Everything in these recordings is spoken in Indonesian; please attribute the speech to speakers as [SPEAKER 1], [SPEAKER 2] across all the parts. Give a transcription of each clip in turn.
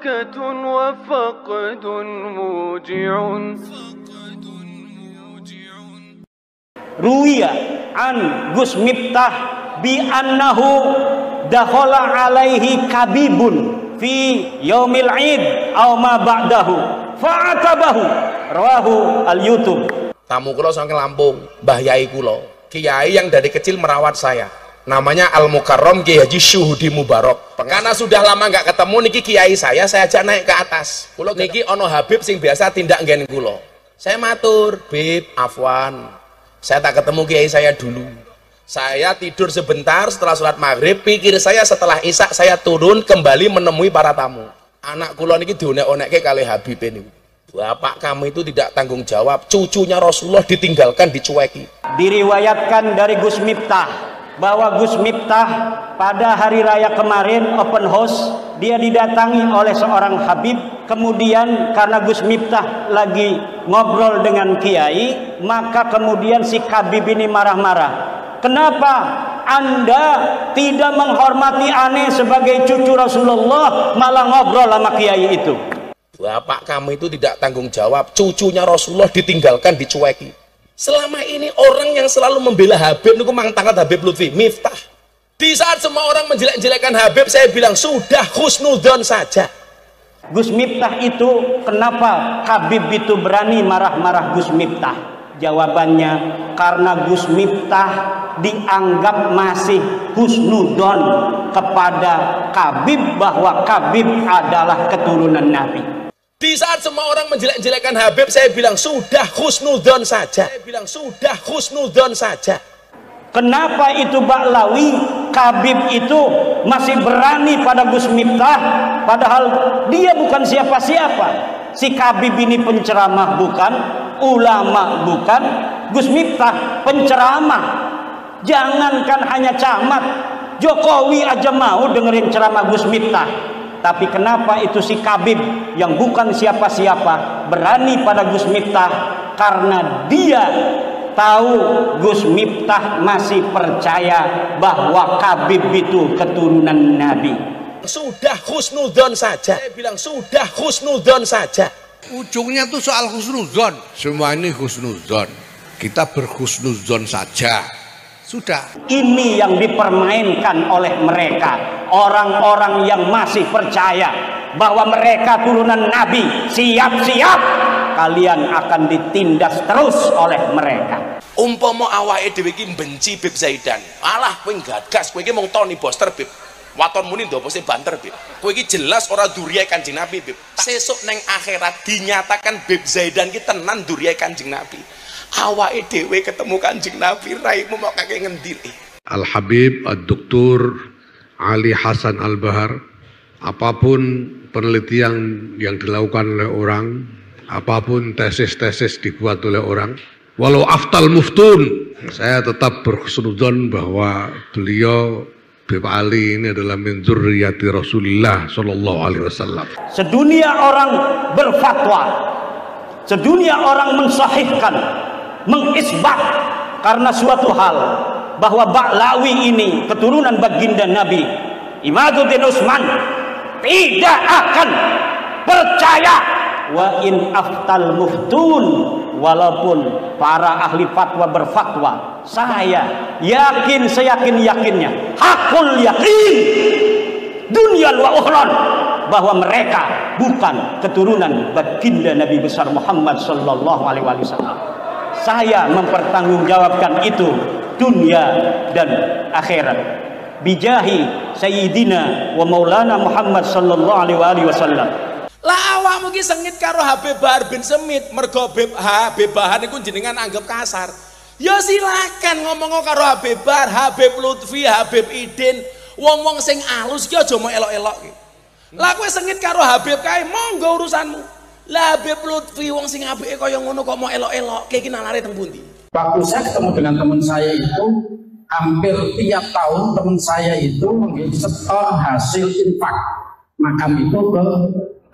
[SPEAKER 1] بركة وفقد موجع.
[SPEAKER 2] Ruwiya an Gus Miftah bi annahu dakhala alaihi kabibun fi yaumil id aw ma ba'dahu fa'atabahu rawahu al-YouTube.
[SPEAKER 3] Tamu kula saking Lampung, Mbah Yai kula, kiai yang dari kecil merawat saya. Namanya Al Mukarram Kiai Haji Syuhudi Mubarak. Karena sudah lama nggak ketemu niki kiai saya ajak naik ke atas. Kula niki ono Habib sing biasa tindak nggen kula. Saya matur, "Bib, afwan. Saya tak ketemu kiai saya dulu. Saya tidur sebentar setelah sholat maghrib, pikir saya setelah isya saya turun kembali menemui para tamu. Anak kula niki dionek-onekke kali Habib ini. Bapak kamu itu tidak tanggung jawab, cucunya Rasulullah ditinggalkan, dicueki."
[SPEAKER 2] Diriwayatkan dari Gus Miftah bahwa Gus Miftah pada hari raya kemarin open house dia didatangi oleh seorang Habib. Kemudian karena Gus Miftah lagi ngobrol dengan kiai, maka kemudian si Habib ini marah-marah. "Kenapa Anda tidak menghormati aneh sebagai cucu Rasulullah, malah ngobrol sama kiai itu?"
[SPEAKER 3] Bapak kamu itu tidak tanggung jawab, cucunya Rasulullah ditinggalkan, dicueki. Selama ini orang yang selalu membela Habib itu mang tangkat Habib Lutfi Miftah. Di saat semua orang menjelek-jelekan Habib, saya bilang sudah husnudzon saja.
[SPEAKER 2] Gus Miftah itu, kenapa Habib itu berani marah-marah Gus Miftah? Jawabannya karena Gus Miftah dianggap masih husnudzon kepada Habib, bahwa Habib adalah keturunan Nabi.
[SPEAKER 3] Di saat semua orang menjelek-jelekan Habib, saya bilang sudah husnudzon saja. Kenapa itu Baklawi Habib itu masih berani pada Gus Miftah, padahal dia bukan siapa-siapa. Si Habib ini penceramah bukan, ulama bukan, Gus Miftah penceramah. Jangankan hanya camat, Jokowi aja mau dengerin ceramah Gus Miftah. Tapi kenapa itu si Habib yang bukan siapa-siapa berani pada Gus Miftah? Karena dia tahu Gus Miftah masih percaya bahwa Habib itu keturunan Nabi. Sudah husnudzon saja. Saya bilang sudah husnudzon saja.
[SPEAKER 4] Ujungnya tuh soal husnudzon. Semua ini husnudzon. Kita berhusnudzon saja. Sudah.
[SPEAKER 2] Ini yang dipermainkan oleh mereka, orang-orang yang masih percaya bahwa mereka turunan Nabi. Siap-siap kalian akan ditindas terus oleh mereka.
[SPEAKER 3] Umpama awake dhewe iki benci Bib Zaidan, alah kowe gagas, kowe iki mung Tony Boster Bib. Waton muni ndopo sing banter Bib. Kowe iki jelas ora duriyae Kanjeng Nabi Bib. Sesuk neng akhirat dinyatakan Bib Zaidan ki tenan duriyae Kanjeng Nabi. Awake dhewe ketemu Kanjeng Nabi, raimu mau kakek ngendi?
[SPEAKER 5] Al Habib Ad-Doktor Ali Hasan Al-Bahar, apapun penelitian yang dilakukan oleh orang, apapun tesis-tesis dibuat oleh orang, walau aftal muftun, saya tetap berhusnudzon bahwa beliau Bib Ali ini adalah min dzurriyyati Rasulullah sallallahu alaihi wasallam.
[SPEAKER 2] Sedunia orang berfatwa, sedunia orang mensahihkan, mengisbat karena suatu hal bahwa Baklawi ini keturunan baginda Nabi. Imaduddin Utsman tidak akan percaya wa in aftal muftun, walaupun para ahli fatwa berfatwa. Saya yakin, seyakin-yakinnya, hakul yakin dunia wa ukhron, bahwa mereka bukan keturunan baginda Nabi besar Muhammad sallallahu alaihi wasallam. Saya mempertanggungjawabkan itu dunia dan akhirat. Bijahi Sayyidina wa Maulana Muhammad sallallahu alaihi wasallam.
[SPEAKER 3] Lah awakmu ki sengit karo Habib Bahar bin Semit, mergo Habib Bahar niku jenengan anggap kasar. Ya silakan ngomong karo Habib Bahar, Habib Lutfi, Habib Idin, wong-wong sing alus ki aja mau elok-elok ki. Lah kowe sengit karo Habib kae, monggo urusanmu. Lah Habib Lutfi wong sing apike kaya ngono kok mau elok-elok, kayak iki nalare teng pundi?
[SPEAKER 6] Waktu saya ketemu dengan teman saya itu, hampir tiap tahun teman saya itu mengekstor hasil infak makam itu ke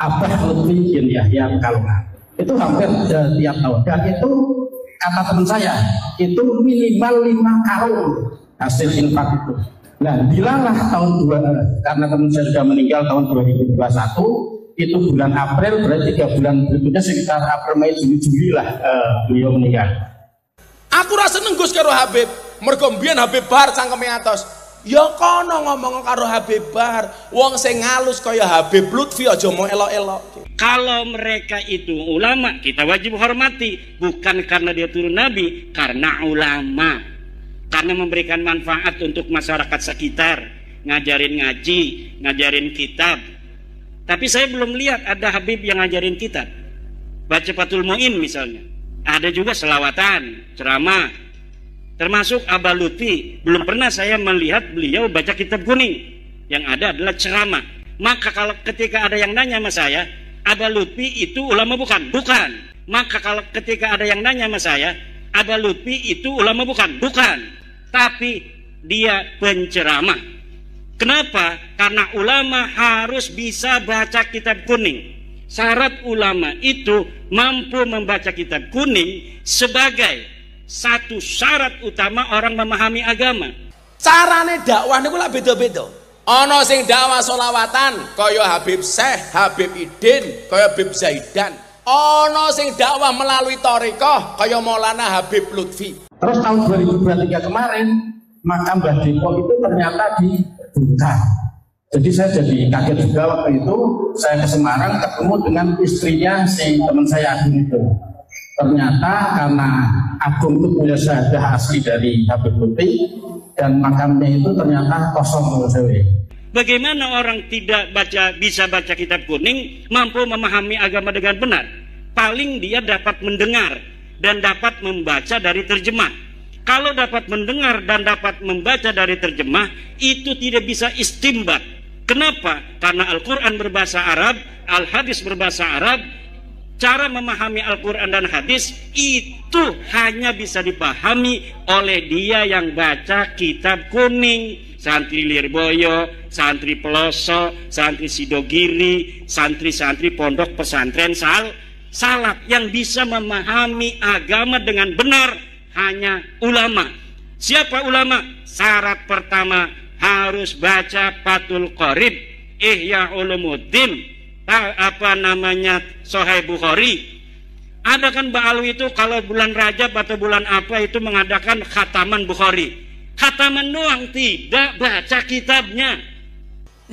[SPEAKER 6] Abah Lutfi bin Yahya Pekalongan. Itu hampir tiap tahun. Dan itu kata teman saya, itu minimal 5 karung hasil infak itu. Nah, dilalah tahun 2, karena teman saya sudah meninggal tahun 2021, itu bulan April, berarti 3 bulan berikutnya sekitar April, Mei, Juni, Juli lah beliau meninggal.
[SPEAKER 7] Aku rasa nenggus karo Habib, mergo mbiyen Habib Bahar cangkeme atos. Ya kono ngomong karo Habib Bahar, wong sing ngalus kaya Habib Lutfi aja mau elok-elok.
[SPEAKER 2] Kalau mereka itu ulama, kita wajib hormati, bukan karena dia turun nabi, karena ulama, karena memberikan manfaat untuk masyarakat sekitar, ngajarin ngaji, ngajarin kitab. Tapi saya belum lihat ada Habib yang ngajarin kitab, baca Fathul Mu'in misalnya. Ada juga selawatan, ceramah, termasuk Abah Lutfi. Belum pernah saya melihat beliau baca kitab kuning. Yang ada adalah ceramah. Maka kalau ketika ada yang nanya sama saya, Abah Lutfi itu ulama bukan? Bukan. Maka kalau ketika ada yang nanya sama saya, Abah Lutfi itu ulama bukan? Bukan. Tapi dia penceramah. Kenapa? Karena ulama harus bisa baca kitab kuning. Syarat ulama itu mampu membaca kitab kuning sebagai satu syarat utama orang memahami agama.
[SPEAKER 7] Carane dakwah niku lak beda-beda. Ana sing dakwah selawatan kaya Habib Syekh, Habib Idin, kaya Habib Zaidan. Ana sing dakwah melalui thariqah kaya Maulana Habib Lutfi.
[SPEAKER 6] Terus tahun 2023 kemarin makam Mbah Depok itu ternyata dibuka. Jadi saya jadi kaget juga waktu itu. Saya ke Semarang ketemu dengan istrinya si teman saya Agung itu. Ternyata karena Agung itu punya syahadah asli dari Habib Lutfi dan makamnya itu ternyata kosong menurut saya.
[SPEAKER 2] Bagaimana orang tidak bisa baca kitab kuning mampu memahami agama dengan benar? Paling dia dapat mendengar dan dapat membaca dari terjemah. Kalau dapat mendengar dan dapat membaca dari terjemah, itu tidak bisa istimbat. Kenapa? Karena Al-Quran berbahasa Arab, Al-Hadis berbahasa Arab. Cara memahami Al-Quran dan Hadis itu hanya bisa dipahami oleh dia yang baca kitab kuning. Santri Lirboyo, santri Peloso, santri Sidogiri, santri-santri pondok pesantren salaf. Yang bisa memahami agama dengan benar hanya ulama. Siapa ulama? Syarat pertama harus baca Fathul Qorib, Ihya Ulumuddin, Sahih Bukhari. Ada kan Mbak Alwi itu kalau bulan Rajab atau bulan apa itu mengadakan khataman Bukhari. Khataman doang, tidak baca kitabnya.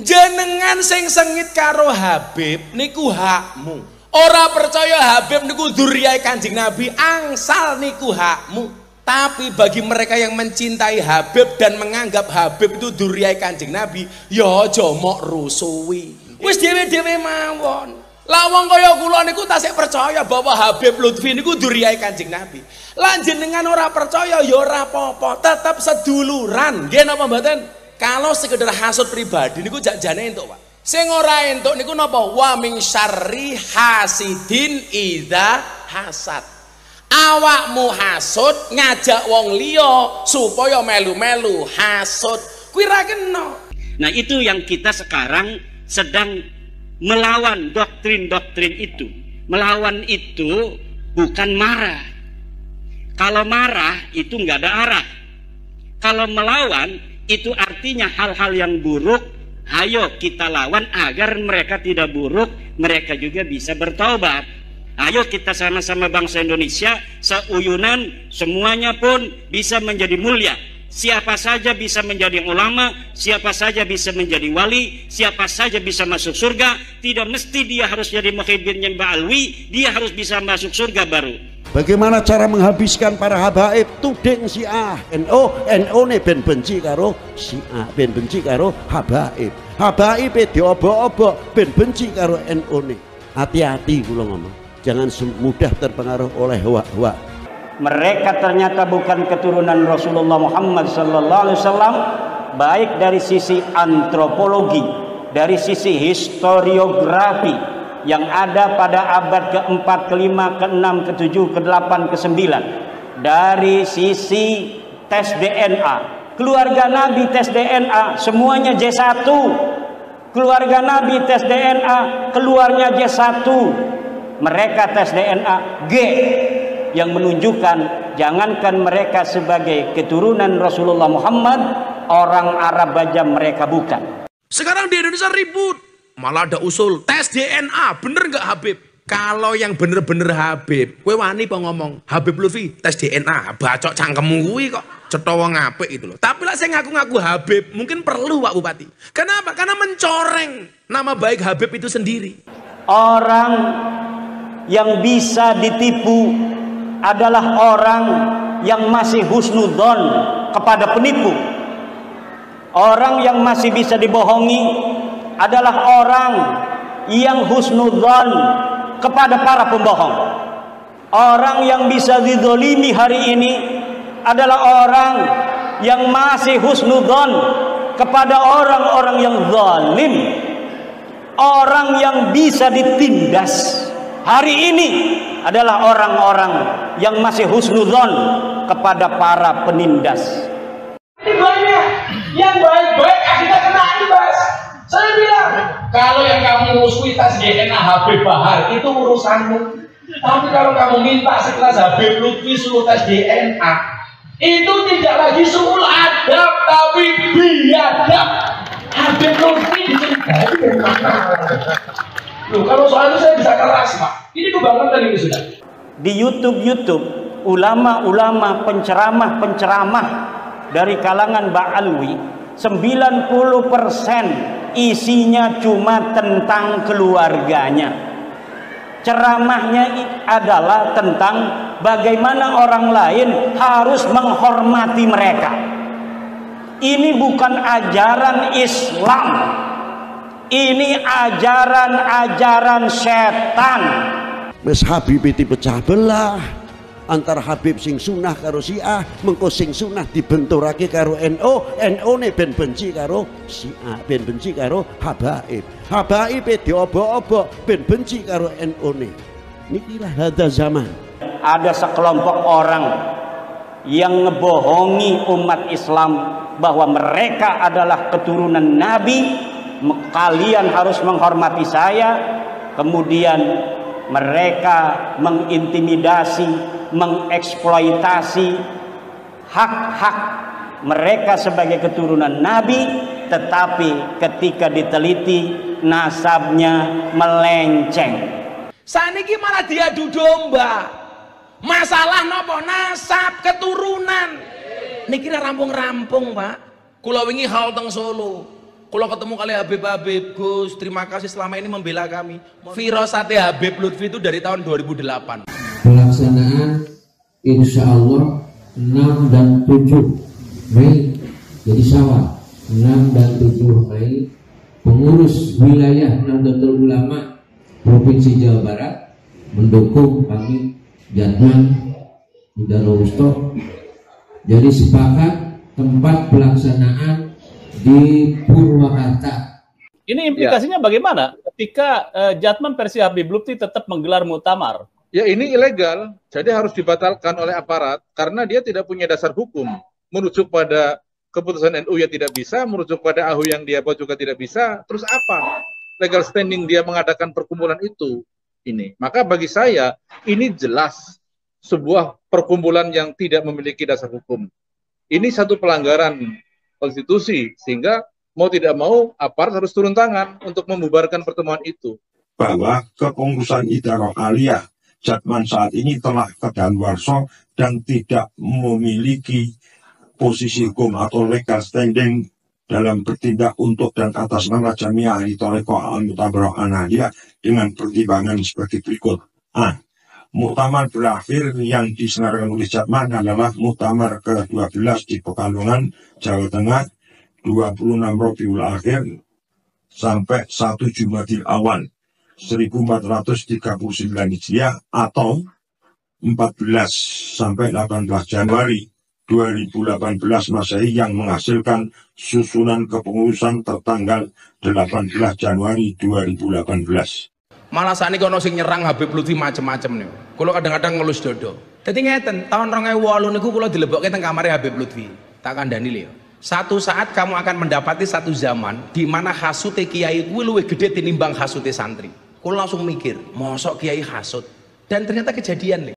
[SPEAKER 7] Jenengan sing sengit karo Habib niku hakmu. Ora percaya Habib niku dzurriyahe Kanjeng Nabi, angsal niku hakmu. Tapi bagi mereka yang mencintai Habib dan menganggap Habib itu dzurriyahe Kanjeng Nabi, ya aja mok rusuhi. Wis dhewe-dhewe mawon. Lah wong kaya kula niku tasik percaya bahwa Habib Lutfi niku dzurriyahe Kanjeng Nabi. Lah jenengan ora percaya ya ora apa-apa, tetep seduluran. Nggih napa mboten? Kalau sekedar hasud pribadi niku jane entuk, Pak. Sing ora entuk niku napa? Wa min syarri hasidin idza hasad. Awakmu hasud ngajak wong liya supaya melu-melu hasud. Kuwi ra kena.
[SPEAKER 2] Nah, itu yang kita sekarang sedang melawan doktrin-doktrin itu. Melawan itu bukan marah. Kalau marah itu nggak ada arah. Kalau melawan itu artinya hal-hal yang buruk, ayo kita lawan agar mereka tidak buruk, mereka juga bisa bertaubat. Ayo kita sama-sama bangsa Indonesia seuyunan, semuanya pun bisa menjadi mulia. Siapa saja bisa menjadi ulama, siapa saja bisa menjadi wali, siapa saja bisa masuk surga. Tidak mesti dia harus jadi muhibbinnya Mbak Alwi, dia harus bisa masuk surga baru.
[SPEAKER 3] Bagaimana cara menghabiskan para habaib? Tuding si A, NO ne ben benci karo si A, ben benci karo habaib. Habaib diobok-obok ben benci karo NO ne. Hati-hati kula ngomong. Jangan mudah terpengaruh oleh hawa.
[SPEAKER 2] Mereka ternyata bukan keturunan Rasulullah Muhammad SAW, baik dari sisi antropologi, dari sisi historiografi yang ada pada abad ke-4, ke-5, ke-6, ke-7, ke-8, ke-9, dari sisi tes DNA. Keluarga Nabi tes DNA semuanya J1. Keluarga Nabi tes DNA keluarnya J1. Mereka tes DNA G, yang menunjukkan jangankan mereka sebagai keturunan Rasulullah Muhammad, orang Arab aja mereka bukan.
[SPEAKER 7] Sekarang di Indonesia ribut. Malah ada usul tes DNA, bener nggak Habib? Kalau yang bener-bener Habib, kowe wani apa ngomong Habib Lutfi tes DNA, bacok cangkemmu kuwi kok cetha wong apik itu loh. Tapi lah saya ngaku-ngaku Habib, mungkin perlu Pak Bupati. Kenapa? Karena mencoreng nama baik Habib itu sendiri.
[SPEAKER 2] Orang yang bisa ditipu adalah orang yang masih husnudzon kepada penipu. Orang yang masih bisa dibohongi adalah orang yang husnudzon kepada para pembohong. Orang yang bisa dizolimi hari ini adalah orang yang masih husnudzon kepada orang-orang yang zalim. Orang yang bisa ditindas hari ini adalah orang-orang yang masih husnudzon kepada para penindas.
[SPEAKER 8] Ini banyak yang baik-baik akhirnya kena imbas. Saya bilang, kalau yang kamu musuhi tes DNA Habib Bahar itu urusanmu. Tapi kalau kamu minta sekelas Habib Lutfi suruh tes DNA, itu tidak lagi suul adab, tapi biadab. Habib Lutfi dicurigai dari mana? Loh, kalau soal itu saya bisa keras, Pak. Ini kebangetan ini sudah.
[SPEAKER 2] Di YouTube ulama-ulama penceramah dari kalangan Ba'alwi 90% isinya cuma tentang keluarganya. Ceramahnya adalah tentang bagaimana orang lain harus menghormati mereka. Ini bukan ajaran Islam. Ini ajaran-ajaran setan.
[SPEAKER 9] Wis Habib itu pecah belah antara Habib sing sunah karo Syiah, mengko sing sunah dibenturake karo NU, NU ne ben benci karo Syiah, ben benci karo Habaib, Habaib diobok-obok ben benci karo NU ne. Nikilah hadza zaman.
[SPEAKER 2] Ada sekelompok orang yang ngebohongi umat Islam bahwa mereka adalah keturunan Nabi. Kalian harus menghormati saya. Kemudian mereka mengintimidasi, mengeksploitasi hak-hak mereka sebagai keturunan Nabi, tetapi ketika diteliti nasabnya melenceng.
[SPEAKER 7] Saniki malah diadu domba. Masalah nopo nasab keturunan. Niki rampung-rampung, Pak. Kula wingi haul teng Solo. Kula ketemu kali Habib Gus, terima kasih selama ini membela kami. Firasate Habib Lutfi itu dari tahun 2008.
[SPEAKER 10] Pelaksanaan insya Allah 6 dan 7 Mei, jadi Syawal 6 dan 7 Mei, pengurus wilayah Nahdlatul Ulama Provinsi Jawa Barat mendukung kami Jatman Darustok. Jadi sepakat tempat pelaksanaan di Purwakarta.
[SPEAKER 11] Ini implikasinya bagaimana ketika Jatman versi Habib Lutfi tetap menggelar muktamar?
[SPEAKER 12] Ya ini ilegal, jadi harus dibatalkan oleh aparat karena dia tidak punya dasar hukum. Merujuk pada keputusan NU yang tidak bisa, merujuk pada AHU yang dia buat juga tidak bisa. Terus apa legal standing dia mengadakan perkumpulan itu? Ini. Maka bagi saya ini jelas sebuah perkumpulan yang tidak memiliki dasar hukum. Ini satu pelanggaran konstitusi, sehingga mau tidak mau aparat harus turun tangan untuk membubarkan pertemuan itu.
[SPEAKER 13] Bahwa kepengurusan Idarah Aliyah Jatman saat ini telah kadaluarsa dan tidak memiliki posisi hukum atau legal standing dalam bertindak untuk dan atas nama Jamiah Ahli Thariqah Al-Mu'tabarah An-Nahdliyah dengan pertimbangan sebagai berikut. Muktamar berakhir yang diselenggarakan oleh Jatman adalah Muktamar ke-12 di Pekalongan, Jawa Tengah, 26 Rabiul Akhir sampai 1 Jumadil Awal 1439 Hijriah atau 14 sampai 18 Januari 2018 Masehi yang menghasilkan susunan kepengurusan tertanggal 18 Januari 2018.
[SPEAKER 7] Malah saat ini kalau sing nyerang Habib Lutfi macam-macam nih. Kalau kadang-kadang ngelus dodo. Jadi ngeten, tahun 2008 niku kalau dilebokke teng kamare Habib Lutfi. Tak kandhani lho. Satu saat kamu akan mendapati satu zaman di mana hasute kiai kuwi luwih gede tinimbang hasute santri. Kulo langsung mikir, mosok kiai hasut. Dan ternyata kejadian nih.